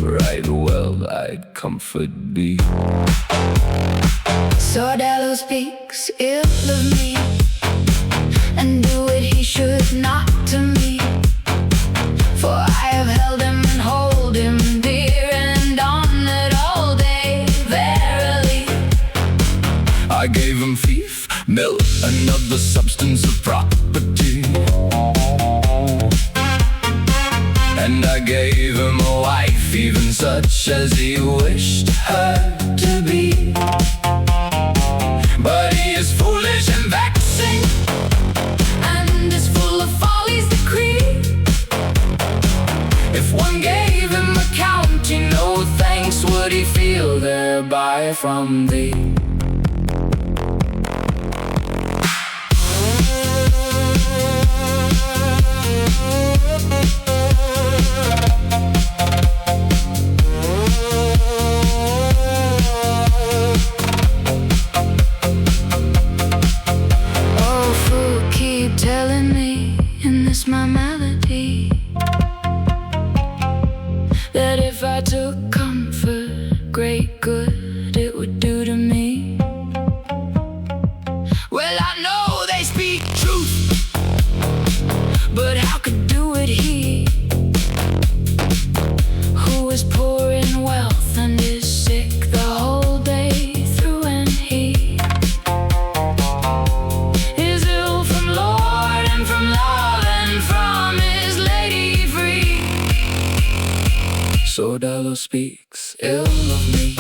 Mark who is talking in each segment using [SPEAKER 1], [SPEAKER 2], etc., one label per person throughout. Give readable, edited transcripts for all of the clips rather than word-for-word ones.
[SPEAKER 1] right well, I'd comfort thee.
[SPEAKER 2] Sordel speaks ill of me, and do it he should not to me. For I have held him and hold him dear, and honored all day, verily.
[SPEAKER 1] I gave him fief, milk, another substance of property. And I gave him a wife, even such as he wished her to be. But he is foolish and vexing,
[SPEAKER 2] and is full of folly's decree.
[SPEAKER 1] If one gave him accounting, no thanks would he feel thereby from thee.
[SPEAKER 2] Telling me in this my malady that if I took comfort, great good it would do to me. Well, I know they speak truth, but how could do it he who is poor in wealth and is sick the whole day through, and he is ill from Lord and from love and from his lady free.
[SPEAKER 1] Sordel speaks ill of me,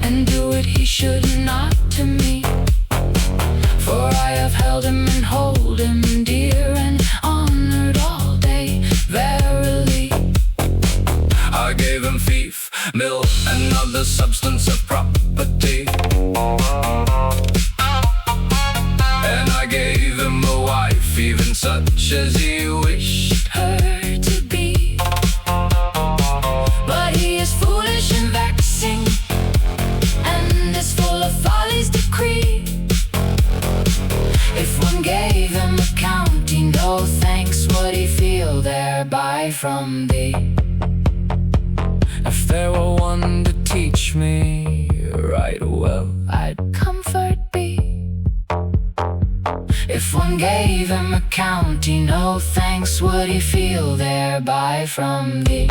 [SPEAKER 2] and do it he should not to me. For I have held him and hold him dear, and honored all day, verily.
[SPEAKER 1] I gave him fief, milk, another substance of property. And I gave him a wife, even such as he wished
[SPEAKER 2] Her to be. But he is foolish and vexing, and is full of folly's decree. If one gave him accounting, no thanks would he feel thereby from thee.
[SPEAKER 1] If there were one to teach me right well, I'd
[SPEAKER 2] Comfort be. If one gave him accounting, no thanks would he feel thereby from thee.